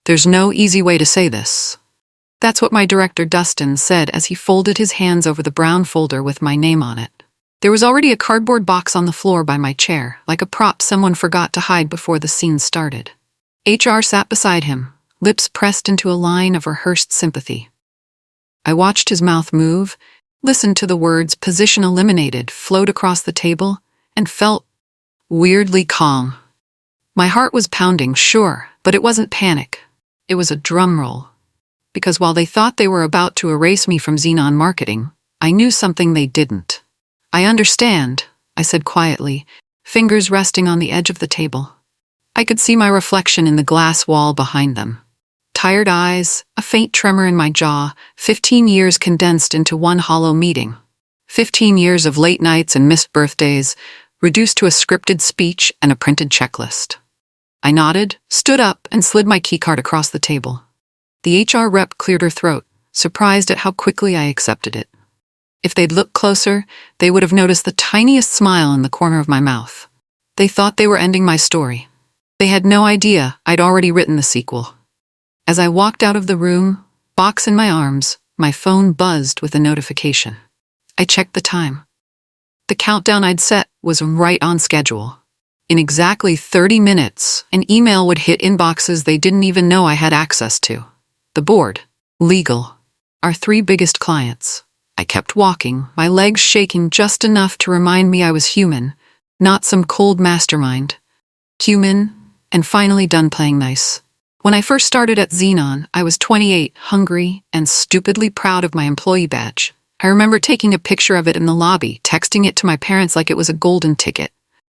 There's no easy way to say this. That's what my director Dustin said as he folded his hands over the brown folder with my name on it. There was already a cardboard box on the floor by my chair, like a prop someone forgot to hide before the scene started. HR sat beside him, lips pressed into a line of rehearsed sympathy. I watched his mouth move, listened to the words "position eliminated" float across the table, and felt weirdly calm. My heart was pounding, sure, but it wasn't panic. It was a drum roll. Because while they thought they were about to erase me from Xenon marketing, I knew something they didn't. I understand, I said quietly, fingers resting on the edge of the table. I could see my reflection in the glass wall behind them. Tired eyes, a faint tremor in my jaw, 15 years condensed into one hollow meeting. 15 years of late nights and missed birthdays, reduced to a scripted speech and a printed checklist. I nodded, stood up, and slid my keycard across the table. The HR rep cleared her throat, surprised at how quickly I accepted it. If they'd looked closer, they would have noticed the tiniest smile in the corner of my mouth. They thought they were ending my story. They had no idea I'd already written the sequel. As I walked out of the room, box in my arms, my phone buzzed with a notification. I checked the time. The countdown I'd set was right on schedule. In exactly 30 minutes, an email would hit inboxes they didn't even know I had access to. The board, legal, our 3 biggest clients. I kept walking, my legs shaking just enough to remind me I was human, not some cold mastermind. Human, and finally done playing nice. When I first started at Xenon, I was 28, hungry, and stupidly proud of my employee badge. I remember taking a picture of it in the lobby, texting it to my parents like it was a golden ticket.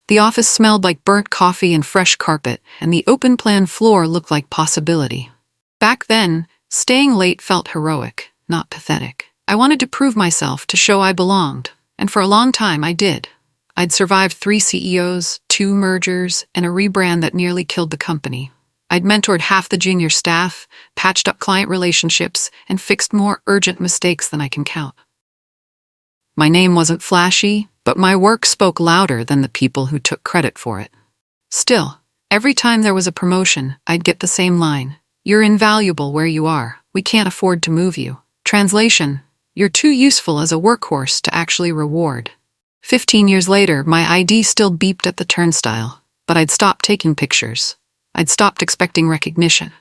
The office smelled like burnt coffee and fresh carpet, and the open-plan floor looked like possibility. Back then, staying late felt heroic, not pathetic. I wanted to prove myself, to show I belonged, and for a long time I did. I'd survived 3 CEOs, 2 mergers, and a rebrand that nearly killed the company. I'd mentored half the junior staff, patched up client relationships, and fixed more urgent mistakes than I can count. My name wasn't flashy, but my work spoke louder than the people who took credit for it. Still, every time there was a promotion, I'd get the same line. "You're invaluable where you are. We can't afford to move you." Translation: "You're too useful as a workhorse to actually reward." 15 years later, my ID still beeped at the turnstile, but I'd stopped taking pictures. I'd stopped expecting recognition.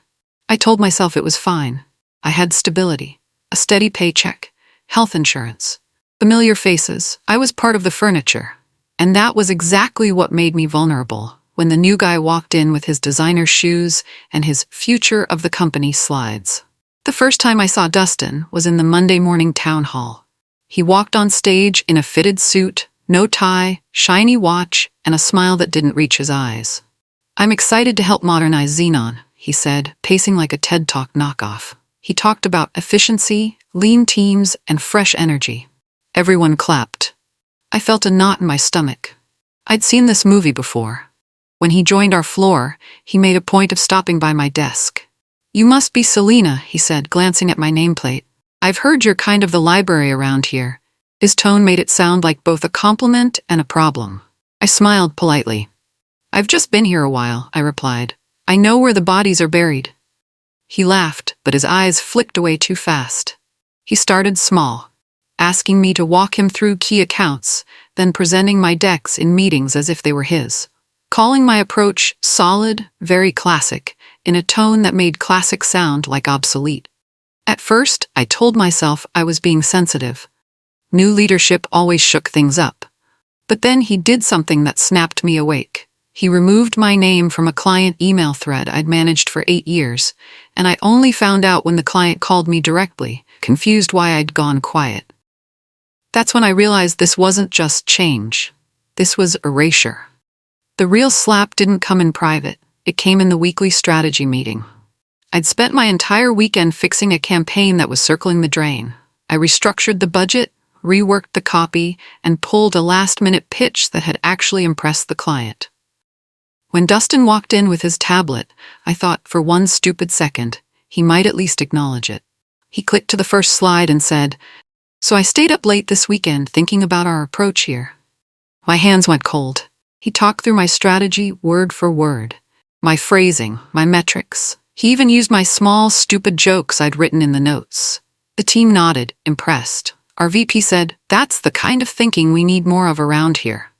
I told myself it was fine. I had stability, a steady paycheck, health insurance, familiar faces. I was part of the furniture. And that was exactly what made me vulnerable when the new guy walked in with his designer shoes and his future of the company slides. The first time I saw Dustin was in the Monday morning town hall. He walked on stage in a fitted suit, no tie, shiny watch, and a smile that didn't reach his eyes. "I'm excited to help modernize Xenon," he said, pacing like a TED Talk knockoff. He talked about efficiency, lean teams, and fresh energy. Everyone clapped. I felt a knot in my stomach. I'd seen this movie before. When he joined our floor, he made a point of stopping by my desk. "You must be Selena," he said, glancing at my nameplate. "I've heard you're kind of the library around here." His tone made it sound like both a compliment and a problem. I smiled politely. "I've just been here a while," I replied. "I know where the bodies are buried." He laughed, but his eyes flicked away too fast. He started small, asking me to walk him through key accounts, then presenting my decks in meetings as if they were his. Calling my approach solid, very classic, in a tone that made classic sound like obsolete. At first, I told myself I was being sensitive. New leadership always shook things up. But then he did something that snapped me awake. He removed my name from a client email thread I'd managed for 8 years, and I only found out when the client called me directly, confused why I'd gone quiet. That's when I realized this wasn't just change. This was erasure. The real slap didn't come in private. It came in the weekly strategy meeting. I'd spent my entire weekend fixing a campaign that was circling the drain. I restructured the budget, reworked the copy, and pulled a last-minute pitch that had actually impressed the client. When Dustin walked in with his tablet, I thought for one stupid second, he might at least acknowledge it. He clicked to the first slide and said, "So I stayed up late this weekend thinking about our approach here." My hands went cold. He talked through my strategy word for word. My phrasing, my metrics, He even used my small, stupid jokes I'd written in the notes. The team nodded, impressed. Our VP said, "That's the kind of thinking we need more of around here."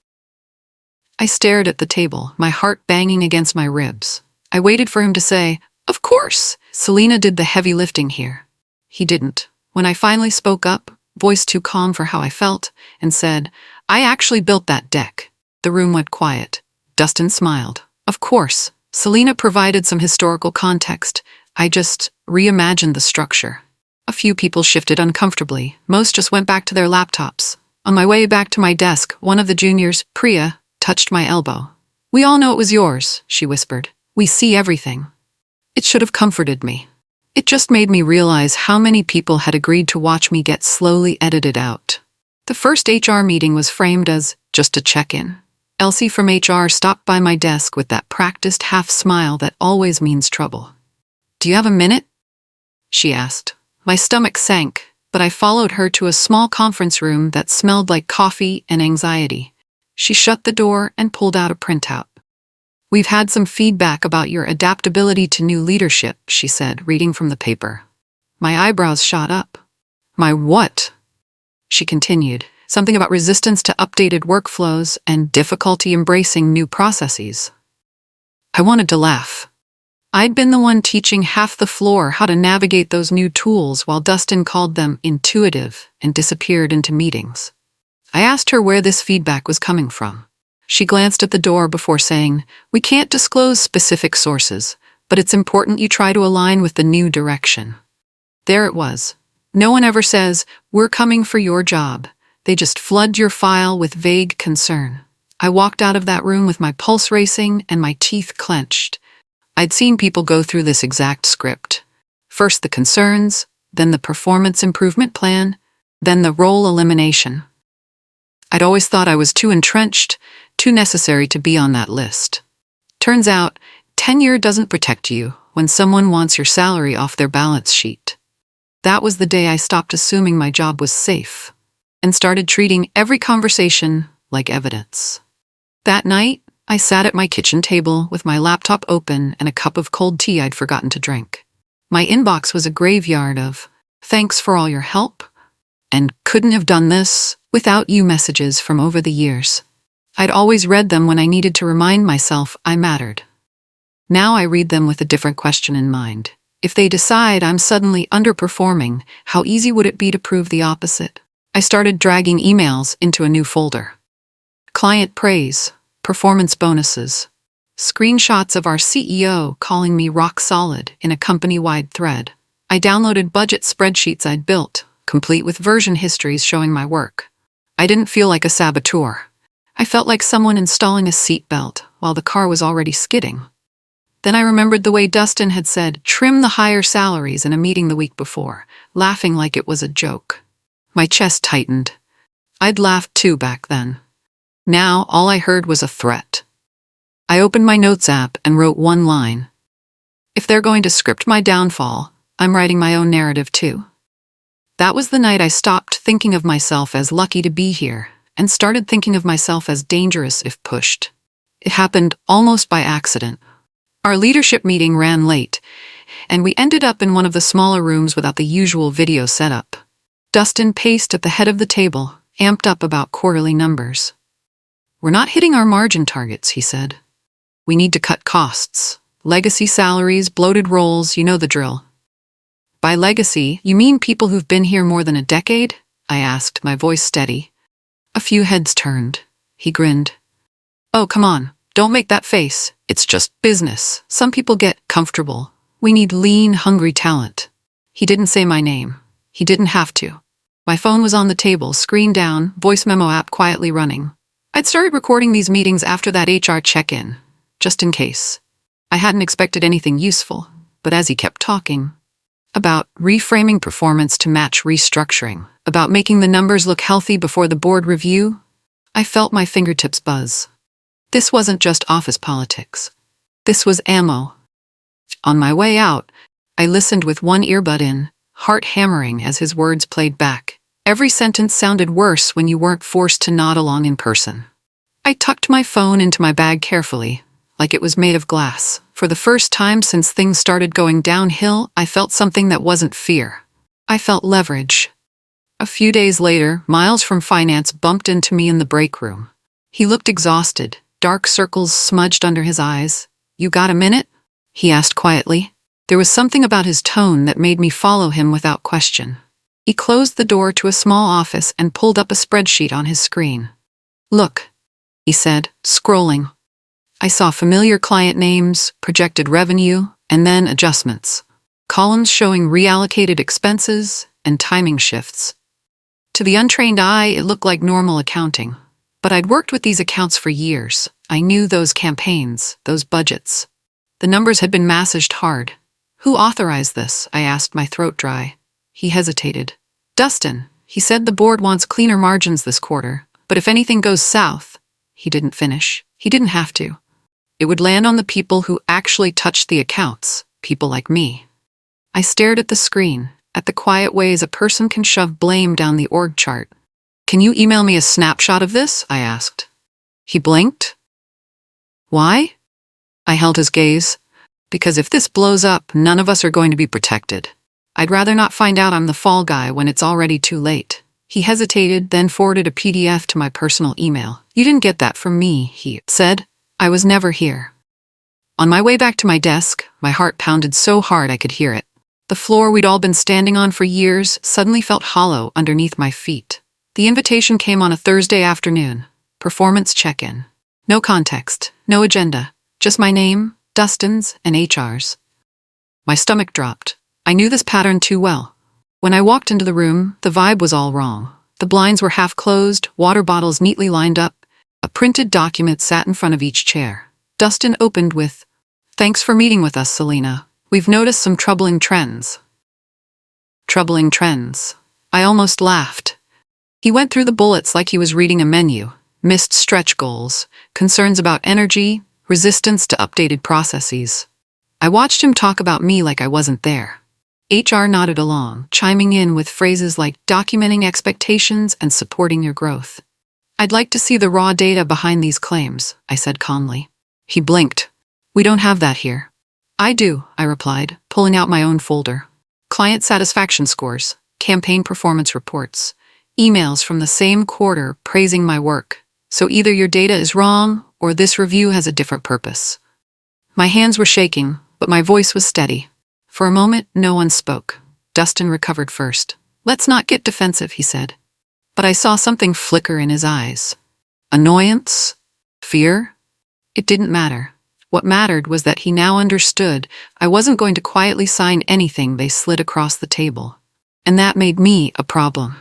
I stared at the table, my heart banging against my ribs. I waited for him to say, "Of course, Selena did the heavy lifting here." He didn't. When I finally spoke up, voice too calm for how I felt, and said, "I actually built that deck," the room went quiet. Dustin smiled. "Of course, Selena provided some historical context. I just reimagined the structure." A few people shifted uncomfortably. Most just went back to their laptops. On my way back to my desk, one of the juniors, Priya, touched my elbow. "We all know it was yours," she whispered. "We see everything." It should have comforted me. It just made me realize how many people had agreed to watch me get slowly edited out. The first HR meeting was framed as just a check-in. Elsie from HR stopped by my desk with that practiced half smile that always means trouble. "Do you have a minute?" she asked. My stomach sank, but I followed her to a small conference room that smelled like coffee and anxiety. She shut the door and pulled out a printout. "We've had some feedback about your adaptability to new leadership," she said, reading from the paper. My eyebrows shot up. "My what?" she continued. "Something about resistance to updated workflows and difficulty embracing new processes." I wanted to laugh. I'd been the one teaching half the floor how to navigate those new tools while Dustin called them intuitive and disappeared into meetings. I asked her where this feedback was coming from. She glanced at the door before saying, "We can't disclose specific sources, but it's important you try to align with the new direction." There it was. No one ever says, "We're coming for your job." They just flood your file with vague concern. I walked out of that room with my pulse racing and my teeth clenched. I'd seen people go through this exact script. First the concerns, then the performance improvement plan, then the role elimination. I'd always thought I was too entrenched, too necessary to be on that list. Turns out, tenure doesn't protect you when someone wants your salary off their balance sheet. That was the day I stopped assuming my job was safe and started treating every conversation like evidence. That night, I sat at my kitchen table with my laptop open and a cup of cold tea I'd forgotten to drink. My inbox was a graveyard of "Thanks for all your help," and "Couldn't have done this without you" messages from over the years. I'd always read them when I needed to remind myself I mattered. Now I read them with a different question in mind. If they decide I'm suddenly underperforming, how easy would it be to prove the opposite? I started dragging emails into a new folder. Client praise, performance bonuses, screenshots of our CEO calling me rock solid in a company-wide thread. I downloaded budget spreadsheets I'd built, complete with version histories showing my work. I didn't feel like a saboteur. I felt like someone installing a seatbelt while the car was already skidding. Then I remembered the way Dustin had said, "Trim the higher salaries" in a meeting the week before, laughing like it was a joke. My chest tightened. I'd laughed too back then. Now all I heard was a threat. I opened my notes app and wrote one line. If they're going to script my downfall, I'm writing my own narrative too. That was the night I stopped thinking of myself as lucky to be here and started thinking of myself as dangerous if pushed. It happened almost by accident. Our leadership meeting ran late, and we ended up in one of the smaller rooms without the usual video setup. Dustin paced at the head of the table, amped up about quarterly numbers. "We're not hitting our margin targets," he said. "We need to cut costs. Legacy salaries, bloated roles, you know the drill." "By legacy, you mean people who've been here more than a decade?" I asked, my voice steady. A few heads turned. He grinned. "Oh, come on, don't make that face. It's just business. Some people get comfortable. We need lean, hungry talent." He didn't say my name. He didn't have to. My phone was on the table, screen down, voice memo app quietly running. I'd started recording these meetings after that HR check-in, just in case. I hadn't expected anything useful, but as he kept talking, about reframing performance to match restructuring, about making the numbers look healthy before the board review, I felt my fingertips buzz. This wasn't just office politics. This was ammo. On my way out, I listened with one earbud in, heart hammering as his words played back. Every sentence sounded worse when you weren't forced to nod along in person. I tucked my phone into my bag carefully, like it was made of glass. For the first time since things started going downhill, I felt something that wasn't fear. I felt leverage. A few days later, Miles from finance bumped into me in the break room. He looked exhausted, dark circles smudged under his eyes. "You got a minute?" he asked quietly. There was something about his tone that made me follow him without question. He closed the door to a small office and pulled up a spreadsheet on his screen. "Look," he said, scrolling. I saw familiar client names, projected revenue, and then adjustments. Columns showing reallocated expenses and timing shifts. To the untrained eye, it looked like normal accounting. But I'd worked with these accounts for years. I knew those campaigns, those budgets. The numbers had been massaged hard. "Who authorized this?" I asked, my throat dry. He hesitated. "Dustin. He said the board wants cleaner margins this quarter. But if anything goes south..." He didn't finish. He didn't have to. It would land on the people who actually touched the accounts, people like me. I stared at the screen, at the quiet ways a person can shove blame down the org chart. "Can you email me a snapshot of this?" I asked. He blinked. "Why?" I held his gaze. "Because if this blows up, none of us are going to be protected. I'd rather not find out I'm the fall guy when it's already too late." He hesitated, then forwarded a PDF to my personal email. "You didn't get that from me," he said. "I was never here." On my way back to my desk, my heart pounded so hard I could hear it. The floor we'd all been standing on for years suddenly felt hollow underneath my feet. The invitation came on a Thursday afternoon. Performance check-in. No context, no agenda, just my name, Dustin's, and HR's. My stomach dropped. I knew this pattern too well. When I walked into the room, the vibe was all wrong. The blinds were half closed, water bottles neatly lined up. A printed document sat in front of each chair. Dustin opened with, "Thanks for meeting with us, Selena. We've noticed some troubling trends." Troubling trends. I almost laughed. He went through the bullets like he was reading a menu. Missed stretch goals, concerns about energy, resistance to updated processes. I watched him talk about me like I wasn't there. HR nodded along, chiming in with phrases like documenting expectations and supporting your growth. "I'd like to see the raw data behind these claims," I said calmly. He blinked. "We don't have that here." "I do," I replied, pulling out my own folder. Client satisfaction scores, campaign performance reports, emails from the same quarter praising my work. "So either your data is wrong, or this review has a different purpose." My hands were shaking, but my voice was steady. For a moment, no one spoke. Dustin recovered first. "Let's not get defensive," he said. But I saw something flicker in his eyes. Annoyance? Fear? It didn't matter. What mattered was that he now understood I wasn't going to quietly sign anything they slid across the table. And that made me a problem.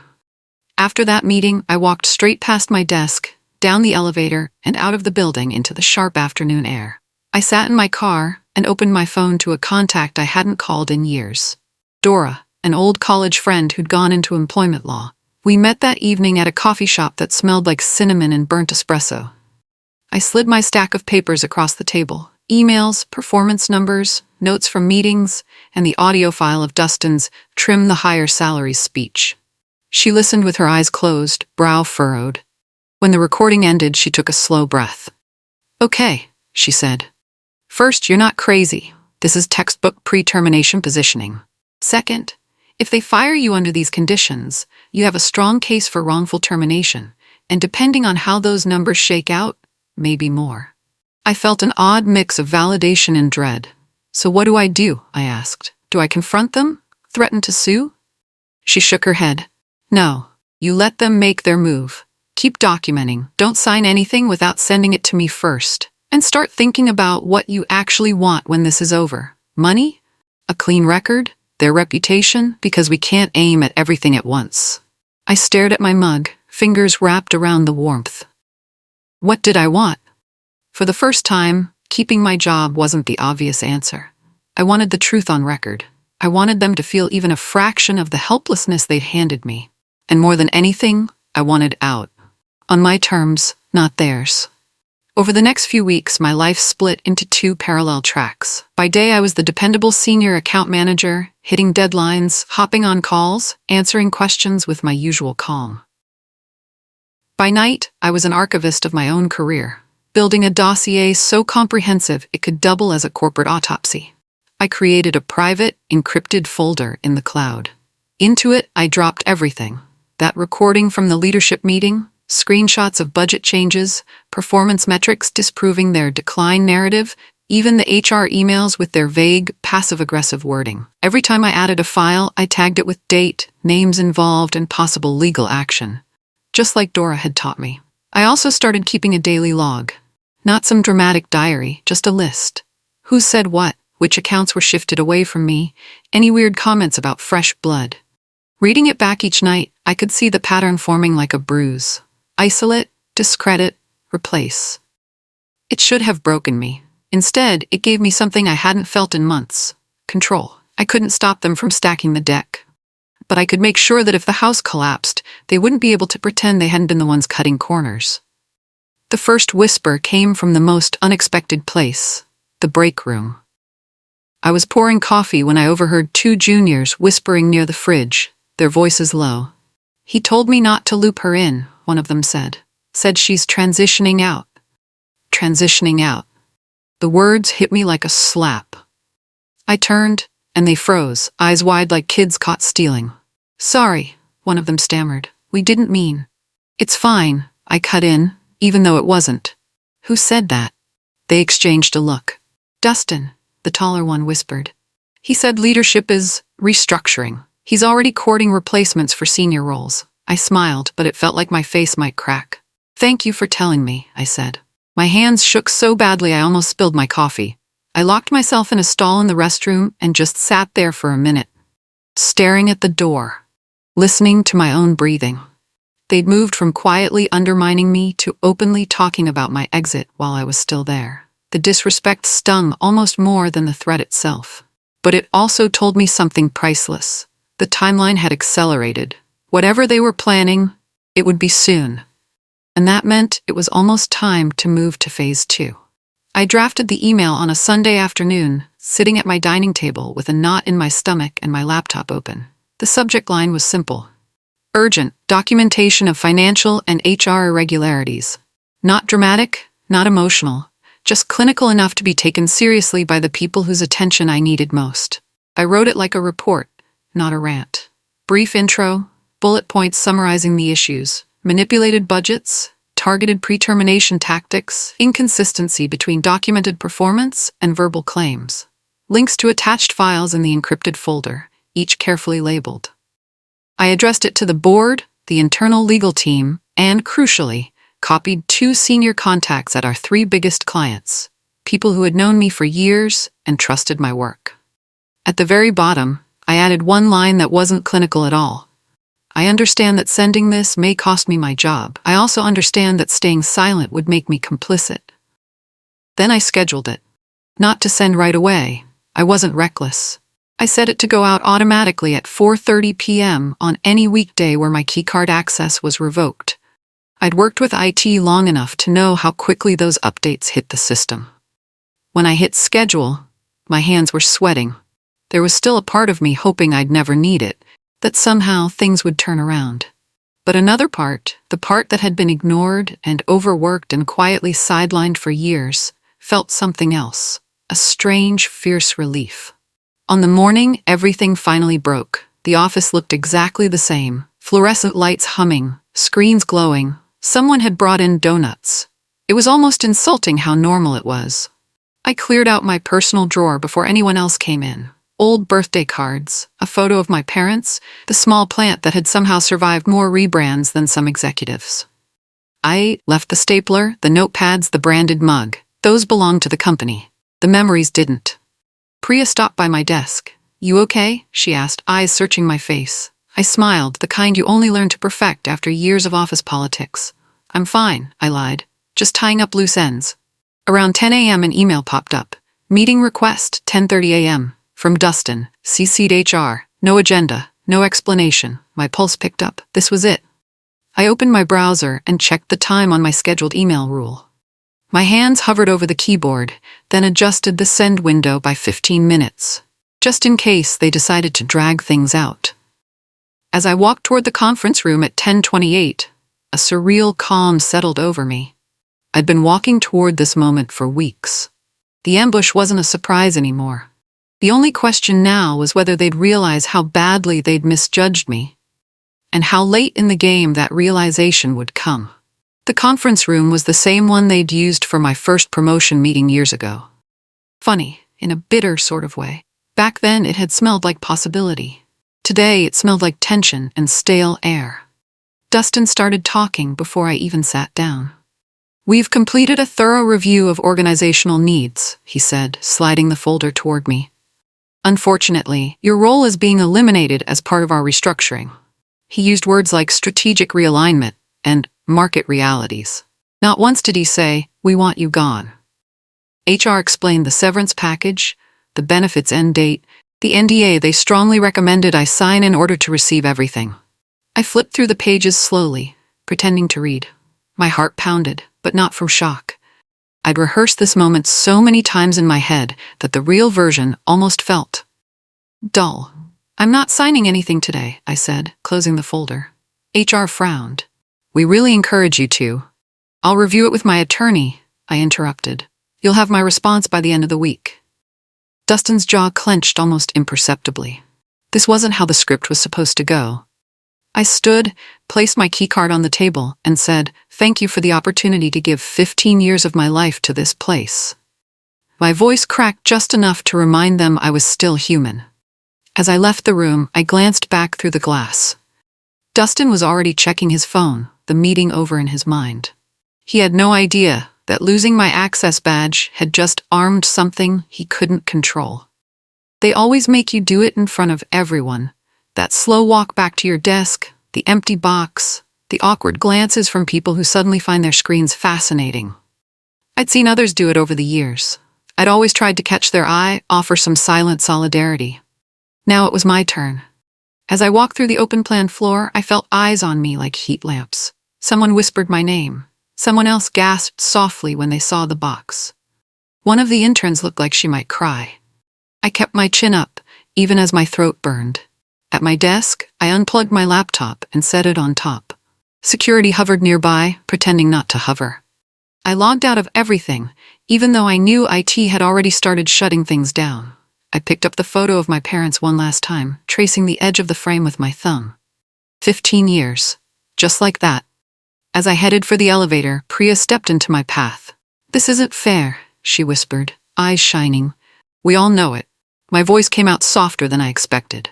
After that meeting, I walked straight past my desk, down the elevator, and out of the building into the sharp afternoon air. I sat in my car and opened my phone to a contact I hadn't called in years. Dora, an old college friend who'd gone into employment law. We met that evening at a coffee shop that smelled like cinnamon and burnt espresso. I slid my stack of papers across the table. Emails, performance numbers, notes from meetings, and the audio file of Dustin's "Trim the Higher Salaries" speech. She listened with her eyes closed, brow furrowed. When the recording ended, she took a slow breath. "Okay," she said. "First, you're not crazy. This is textbook pre-termination positioning. Second, if they fire you under these conditions, you have a strong case for wrongful termination, and depending on how those numbers shake out, maybe more." I felt an odd mix of validation and dread. "So what do?" I asked. "Do I confront them? Threaten to sue?" She shook her head. "No, you let them make their move. Keep documenting. Don't sign anything without sending it to me first. And start thinking about what you actually want when this is over. Money? A clean record? Their reputation? Because we can't aim at everything at once." I stared at my mug, fingers wrapped around the warmth. What did I want? For the first time, keeping my job wasn't the obvious answer. I wanted the truth on record. I wanted them to feel even a fraction of the helplessness they'd handed me. And more than anything, I wanted out. On my terms, not theirs. Over the next few weeks, my life split into two parallel tracks. By day, I was the dependable senior account manager, hitting deadlines, hopping on calls, answering questions with my usual calm. By night, I was an archivist of my own career. building a dossier so comprehensive it could double as a corporate autopsy. I created a private, encrypted folder in the cloud. Into it, I dropped everything. That recording from the leadership meeting, screenshots of budget changes, performance metrics disproving their decline narrative, even the HR emails with their vague, passive-aggressive wording. Every time I added a file, I tagged it with date, names involved, and possible legal action, just like Dora had taught me. I also started keeping a daily log. Not some dramatic diary, just a list. Who said what, which accounts were shifted away from me, any weird comments about fresh blood. Reading it back each night, I could see the pattern forming like a bruise. Isolate, discredit, replace. It should have broken me. Instead, it gave me something I hadn't felt in months. Control. I couldn't stop them from stacking the deck. But I could make sure that if the house collapsed, they wouldn't be able to pretend they hadn't been the ones cutting corners. The first whisper came from the most unexpected place, the break room. I was pouring coffee when I overheard two juniors whispering near the fridge, their voices low. "He told me not to loop her in," one of them said. "Said she's transitioning out." Transitioning out. The words hit me like a slap. I turned, and they froze, eyes wide like kids caught stealing. "Sorry," one of them stammered. "We didn't mean." "It's fine," I cut in, even though it wasn't. "Who said that?" They exchanged a look. "Dustin," the taller one whispered. "He said leadership is restructuring. He's already courting replacements for senior roles." I smiled, but it felt like my face might crack. "Thank you for telling me," I said. My hands shook so badly I almost spilled my coffee. I locked myself in a stall in the restroom and just sat there for a minute, staring at the door, listening to my own breathing. They'd moved from quietly undermining me to openly talking about my exit while I was still there. The disrespect stung almost more than the threat itself. But it also told me something priceless. The timeline had accelerated. Whatever they were planning, it would be soon. And that meant it was almost time to move to phase 2. I drafted the email on a Sunday afternoon, sitting at my dining table with a knot in my stomach and my laptop open. The subject line was simple. Urgent, documentation of financial and HR irregularities. Not dramatic, not emotional, just clinical enough to be taken seriously by the people whose attention I needed most. I wrote it like a report, not a rant. Brief intro, bullet points summarizing the issues, manipulated budgets, targeted pre-termination tactics, inconsistency between documented performance and verbal claims. Links to attached files in the encrypted folder, each carefully labeled. I addressed it to the board, the internal legal team, and, crucially, copied 2 senior contacts at our 3 biggest clients, people who had known me for years and trusted my work. At the very bottom, I added one line that wasn't clinical at all. "I understand that sending this may cost me my job. I also understand that staying silent would make me complicit." Then I scheduled it. Not to send right away. I wasn't reckless. I set it to go out automatically at 4:30 p.m. on any weekday where my keycard access was revoked. I'd worked with IT long enough to know how quickly those updates hit the system. When I hit schedule, my hands were sweating. There was still a part of me hoping I'd never need it, that somehow things would turn around. But another part, the part that had been ignored and overworked and quietly sidelined for years, felt something else, a strange, fierce relief. On the morning everything finally broke, the office looked exactly the same, fluorescent lights humming, screens glowing. Someone had brought in donuts. It was almost insulting how normal it was. I cleared out my personal drawer before anyone else came in. Old birthday cards, a photo of my parents, the small plant that had somehow survived more rebrands than some executives. I left the stapler, the notepads, the branded mug. Those belonged to the company. The memories didn't. Priya stopped by my desk. "You okay?" she asked, eyes searching my face. I smiled, the kind you only learn to perfect after years of office politics. "I'm fine," I lied, "just tying up loose ends." Around 10 a.m. an email popped up. "Meeting request, 10:30 a.m. From Dustin, CC'd HR. No agenda, no explanation." My pulse picked up. This was it. I opened my browser and checked the time on my scheduled email rule. My hands hovered over the keyboard, then adjusted the send window by 15 minutes, just in case they decided to drag things out. As I walked toward the conference room at 10:28, a surreal calm settled over me. I'd been walking toward this moment for weeks. The ambush wasn't a surprise anymore. The only question now was whether they'd realize how badly they'd misjudged me, and how late in the game that realization would come. The conference room was the same one they'd used for my first promotion meeting years ago. Funny, in a bitter sort of way. Back then it had smelled like possibility. Today it smelled like tension and stale air. Dustin started talking before I even sat down. "We've completed a thorough review of organizational needs," he said, sliding the folder toward me. "Unfortunately, your role is being eliminated as part of our restructuring." He used words like strategic realignment and market realities. Not once did he say, "We want you gone." HR explained the severance package, the benefits end date, the NDA they strongly recommended I sign in order to receive everything. I flipped through the pages slowly, pretending to read. My heart pounded, but not from shock. I'd rehearsed this moment so many times in my head that the real version almost felt dull. "I'm not signing anything today," I said, closing the folder. HR frowned. "We really encourage you to." "I'll review it with my attorney," I interrupted. "You'll have my response by the end of the week." Dustin's jaw clenched almost imperceptibly. This wasn't how the script was supposed to go. I stood, placed my keycard on the table, and said, "Thank you for the opportunity to give 15 years of my life to this place." My voice cracked just enough to remind them I was still human. As I left the room, I glanced back through the glass. Dustin was already checking his phone, the meeting over in his mind. He had no idea that losing my access badge had just armed something he couldn't control. They always make you do it in front of everyone. That slow walk back to your desk, the empty box, the awkward glances from people who suddenly find their screens fascinating. I'd seen others do it over the years. I'd always tried to catch their eye, offer some silent solidarity. Now it was my turn. As I walked through the open-plan floor, I felt eyes on me like heat lamps. Someone whispered my name. Someone else gasped softly when they saw the box. One of the interns looked like she might cry. I kept my chin up, even as my throat burned. At my desk, I unplugged my laptop and set it on top. Security hovered nearby, pretending not to hover. I logged out of everything, even though I knew IT had already started shutting things down. I picked up the photo of my parents one last time, tracing the edge of the frame with my thumb. 15 years. Just like that. As I headed for the elevator, Priya stepped into my path. "This isn't fair," she whispered, eyes shining. "We all know it." My voice came out softer than I expected.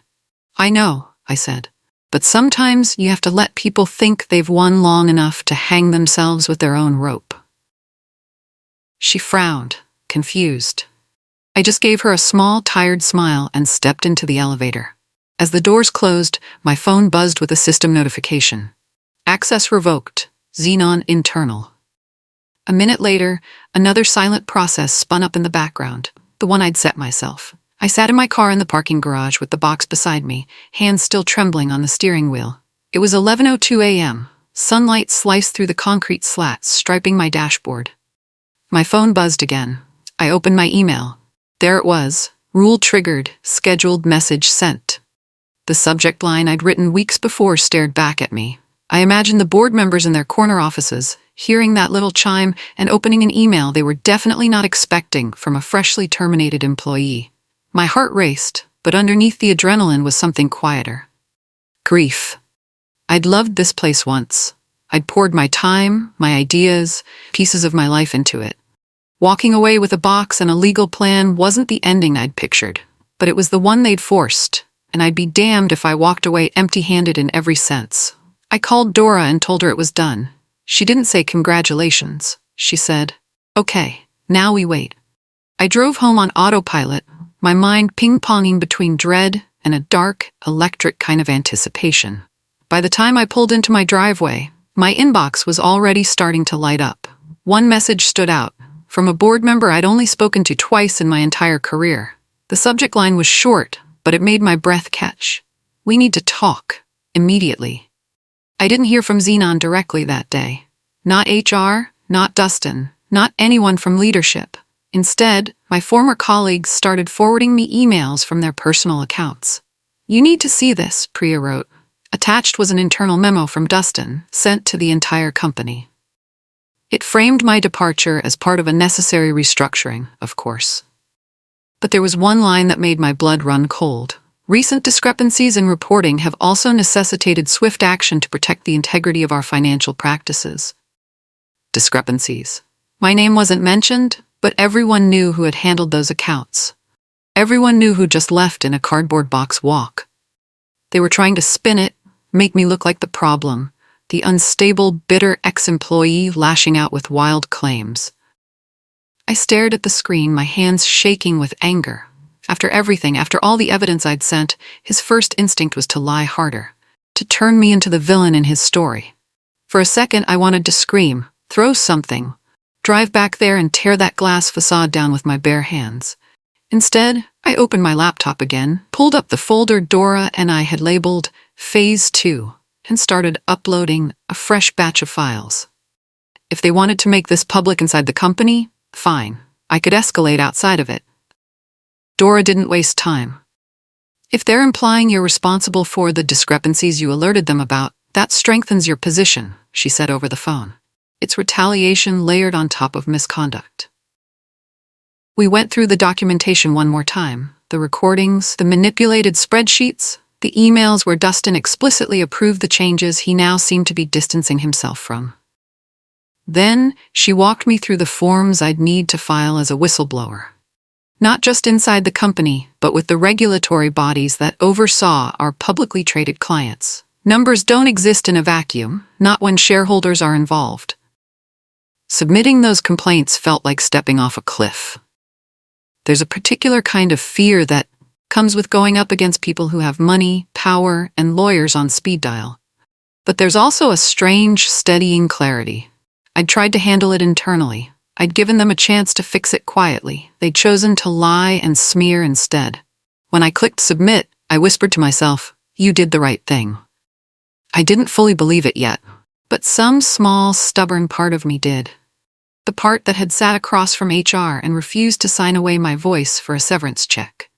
"I know," I said, "but sometimes you have to let people think they've won long enough to hang themselves with their own rope." She frowned, confused. I just gave her a small, tired smile and stepped into the elevator. As the doors closed, my phone buzzed with a system notification. "Access revoked. Xenon internal." A minute later, another silent process spun up in the background, the one I'd set myself. I sat in my car in the parking garage with the box beside me, hands still trembling on the steering wheel. It was 11:02 a.m. Sunlight sliced through the concrete slats, striping my dashboard. My phone buzzed again. I opened my email. There it was, rule triggered, scheduled message sent. The subject line I'd written weeks before stared back at me. I imagined the board members in their corner offices, hearing that little chime and opening an email they were definitely not expecting from a freshly terminated employee. My heart raced, but underneath the adrenaline was something quieter. Grief. I'd loved this place once. I'd poured my time, my ideas, pieces of my life into it. Walking away with a box and a legal plan wasn't the ending I'd pictured, but it was the one they'd forced, and I'd be damned if I walked away empty-handed in every sense. I called Dora and told her it was done. She didn't say congratulations. She said, "Okay, now we wait." I drove home on autopilot, my mind ping-ponging between dread and a dark, electric kind of anticipation. By the time I pulled into my driveway, my inbox was already starting to light up. One message stood out, from a board member I'd only spoken to twice in my entire career. The subject line was short, but it made my breath catch. "We need to talk, immediately." I didn't hear from Xenon directly that day. Not HR, not Dustin, not anyone from leadership. Instead, my former colleagues started forwarding me emails from their personal accounts. "You need to see this," Priya wrote. Attached was an internal memo from Dustin, sent to the entire company. It framed my departure as part of a necessary restructuring, of course. But there was one line that made my blood run cold. Recent discrepancies in reporting have also necessitated swift action to protect the integrity of our financial practices. Discrepancies. My name wasn't mentioned, but everyone knew who had handled those accounts. Everyone knew who just left in a cardboard box walk. They were trying to spin it, make me look like the problem, the unstable, bitter ex-employee lashing out with wild claims. I stared at the screen, my hands shaking with anger. After everything, after all the evidence I'd sent, his first instinct was to lie harder, to turn me into the villain in his story. For a second, I wanted to scream, throw something, drive back there and tear that glass facade down with my bare hands. Instead, I opened my laptop again, pulled up the folder Dora and I had labeled Phase 2, and started uploading a fresh batch of files. If they wanted to make this public inside the company, fine. I could escalate outside of it. Dora didn't waste time. If they're implying you're responsible for the discrepancies you alerted them about, that strengthens your position, she said over the phone. It's retaliation layered on top of misconduct. We went through the documentation one more time. The recordings, the manipulated spreadsheets, the emails where Dustin explicitly approved the changes he now seemed to be distancing himself from. Then, she walked me through the forms I'd need to file as a whistleblower. Not just inside the company, but with the regulatory bodies that oversaw our publicly traded clients. Numbers don't exist in a vacuum, not when shareholders are involved. Submitting those complaints felt like stepping off a cliff. There's a particular kind of fear that comes with going up against people who have money, power, and lawyers on speed dial. But there's also a strange, steadying clarity. I'd tried to handle it internally. I'd given them a chance to fix it quietly. They'd chosen to lie and smear instead. When I clicked submit, I whispered to myself, "You did the right thing." I didn't fully believe it yet, but some small, stubborn part of me did. The part that had sat across from HR and refused to sign away my voice for a severance check.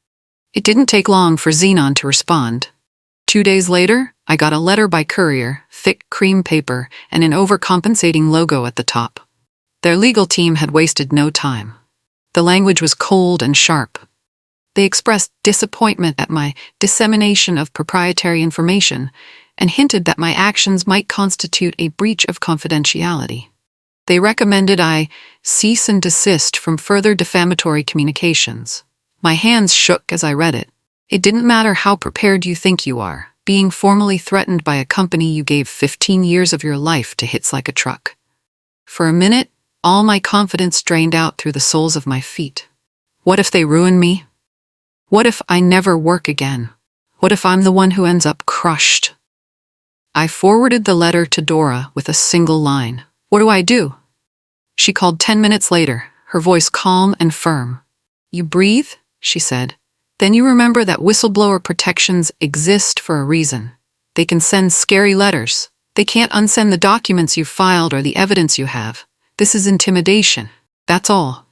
It didn't take long for Xenon to respond. 2 days later, I got a letter by courier, thick cream paper, and an overcompensating logo at the top. Their legal team had wasted no time. The language was cold and sharp. They expressed disappointment at my dissemination of proprietary information and hinted that my actions might constitute a breach of confidentiality. They recommended I cease and desist from further defamatory communications. My hands shook as I read it. It didn't matter how prepared you think you are. Being formally threatened by a company you gave 15 years of your life to hits like a truck. For a minute, all my confidence drained out through the soles of my feet. What if they ruin me? What if I never work again? What if I'm the one who ends up crushed? I forwarded the letter to Dora with a single line. "What do I do?" She called 10 minutes later, her voice calm and firm. "You breathe," she said. "Then you remember that whistleblower protections exist for a reason. They can send scary letters. They can't unsend the documents you filed or the evidence you have. This is intimidation. That's all."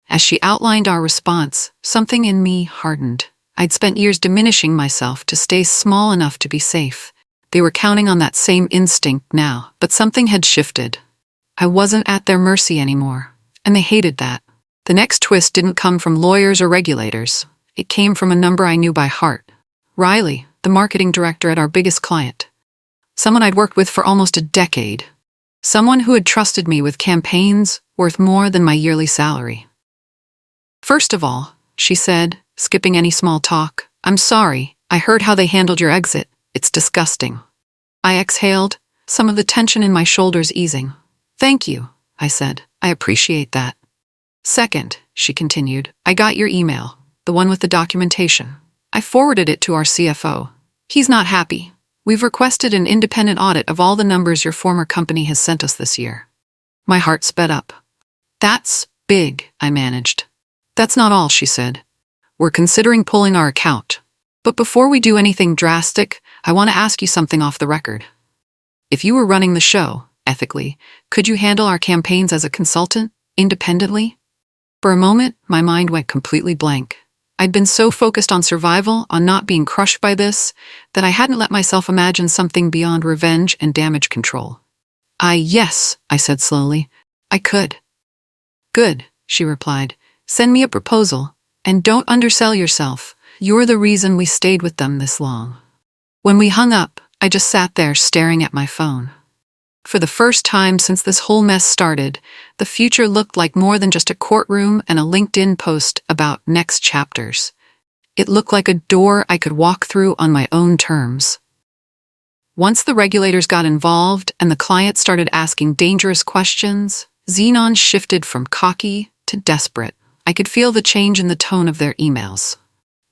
As she outlined our response, something in me hardened. I'd spent years diminishing myself to stay small enough to be safe. They were counting on that same instinct now, but something had shifted. I wasn't at their mercy anymore, and they hated that. The next twist didn't come from lawyers or regulators. It came from a number I knew by heart. Riley, the marketing director at our biggest client. Someone I'd worked with for almost a decade. Someone who had trusted me with campaigns worth more than my yearly salary. "First of all," she said, skipping any small talk, "I'm sorry. I heard how they handled your exit. It's disgusting." I exhaled, some of the tension in my shoulders easing. "Thank you," I said. "I appreciate that." "Second," she continued, "I got your email, the one with the documentation. I forwarded it to our CFO. He's not happy. We've requested an independent audit of all the numbers your former company has sent us this year." My heart sped up. "That's big," I managed. "That's not all," she said. "We're considering pulling our account. But before we do anything drastic, I want to ask you something off the record. If you were running the show, ethically, could you handle our campaigns as a consultant, independently?" For a moment, my mind went completely blank. I'd been so focused on survival, on not being crushed by this, that I hadn't let myself imagine something beyond revenge and damage control. Yes, I said slowly. I could. Good, she replied. Send me a proposal, and don't undersell yourself. You're the reason we stayed with them this long. When we hung up, I just sat there staring at my phone. For the first time since this whole mess started, the future looked like more than just a courtroom and a LinkedIn post about next chapters. It looked like a door I could walk through on my own terms. Once the regulators got involved and the client started asking dangerous questions, Xenon shifted from cocky to desperate. I could feel the change in the tone of their emails.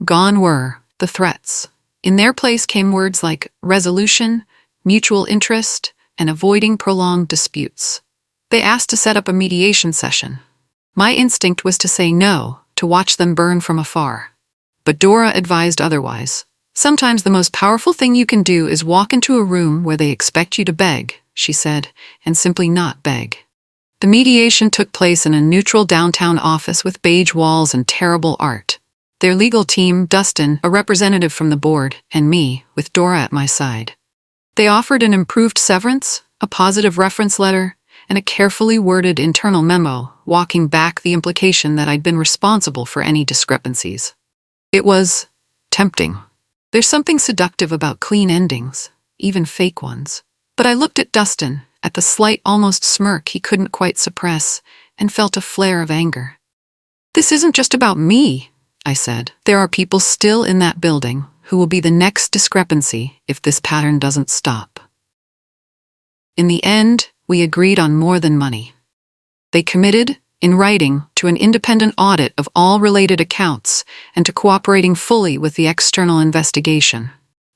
Gone were the threats. In their place came words like resolution, mutual interest, and avoiding prolonged disputes. They asked to set up a mediation session. My instinct was to say no, to watch them burn from afar. But Dora advised otherwise. Sometimes the most powerful thing you can do is walk into a room where they expect you to beg, she said, and simply not beg. The mediation took place in a neutral downtown office with beige walls and terrible art. Their legal team, Dustin, a representative from the board, and me, with Dora at my side. They offered an improved severance, a positive reference letter, and a carefully worded internal memo, walking back the implication that I'd been responsible for any discrepancies. It was tempting. There's something seductive about clean endings, even fake ones. But I looked at Dustin, at the slight, almost smirk he couldn't quite suppress, and felt a flare of anger. This isn't just about me, I said. There are people still in that building who will be the next discrepancy if this pattern doesn't stop. In the end, we agreed on more than money. They committed, in writing, to an independent audit of all related accounts and to cooperating fully with the external investigation.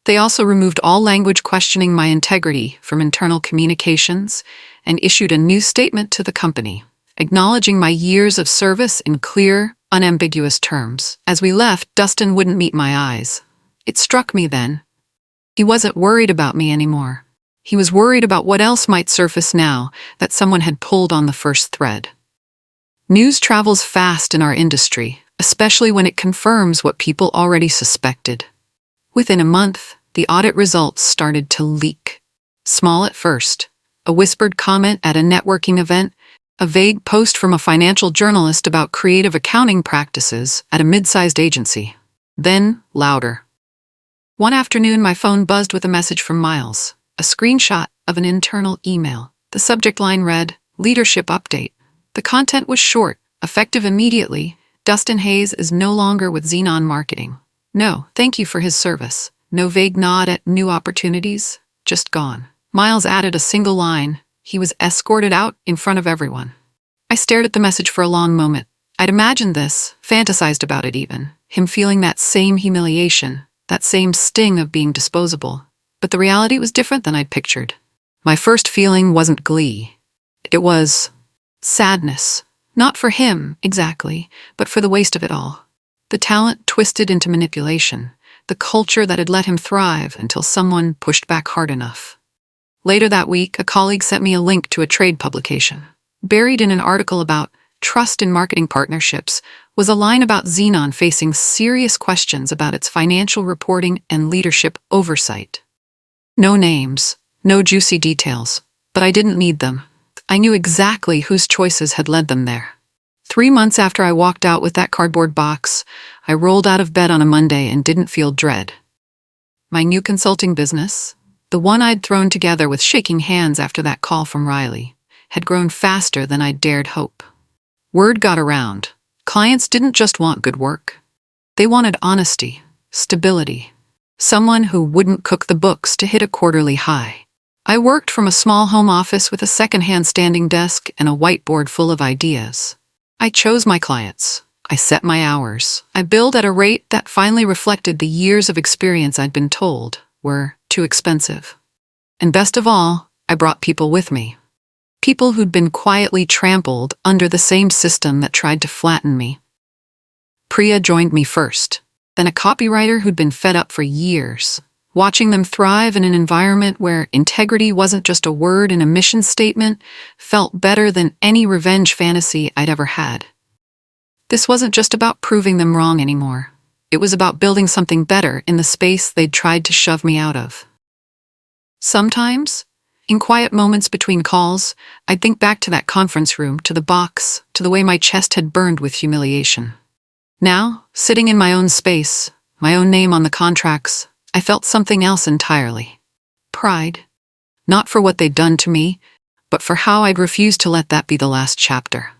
They also removed all language questioning my integrity from internal communications and issued a new statement to the company, acknowledging my years of service in clear, unambiguous terms. As we left, Dustin wouldn't meet my eyes. It struck me then. He wasn't worried about me anymore. He was worried about what else might surface now that someone had pulled on the first thread. News travels fast in our industry, especially when it confirms what people already suspected. Within a month, the audit results started to leak. Small at first, a whispered comment at a networking event, a vague post from a financial journalist about creative accounting practices at a mid-sized agency. Then, louder. One afternoon, my phone buzzed with a message from Miles, a screenshot of an internal email. The subject line read, "Leadership Update." The content was short, effective immediately. Dustin Hayes is no longer with Xenon Marketing. No, thank you for his service. No vague nod at new opportunities, just gone. Miles added a single line. He was escorted out in front of everyone. I stared at the message for a long moment. I'd imagined this, fantasized about it even, him feeling that same humiliation, that same sting of being disposable. But the reality was different than I'd pictured. My first feeling wasn't glee. It was sadness. Not for him, exactly, but for the waste of it all. The talent twisted into manipulation, the culture that had let him thrive until someone pushed back hard enough. Later that week, a colleague sent me a link to a trade publication. Buried in an article about trust in marketing partnerships was a line about Xenon facing serious questions about its financial reporting and leadership oversight. No names, no juicy details, but I didn't need them. I knew exactly whose choices had led them there. 3 months after I walked out with that cardboard box, I rolled out of bed on a Monday and didn't feel dread. My new consulting business, the one I'd thrown together with shaking hands after that call from Riley, had grown faster than I'd dared hope. Word got around. Clients didn't just want good work. They wanted honesty, stability, someone who wouldn't cook the books to hit a quarterly high. I worked from a small home office with a second-hand standing desk and a whiteboard full of ideas. I chose my clients. I set my hours. I billed at a rate that finally reflected the years of experience I'd been told were too expensive. And best of all, I brought people with me. People who'd been quietly trampled under the same system that tried to flatten me. Priya joined me first, then a copywriter who'd been fed up for years. Watching them thrive in an environment where integrity wasn't just a word in a mission statement felt better than any revenge fantasy I'd ever had. This wasn't just about proving them wrong anymore. It was about building something better in the space they'd tried to shove me out of. Sometimes, In quiet moments between calls, I'd think back to that conference room, to the box, to the way my chest had burned with humiliation. Now, sitting in my own space, my own name on the contracts, I felt something else entirely. Pride. Not for what they'd done to me, but for how I'd refused to let that be the last chapter.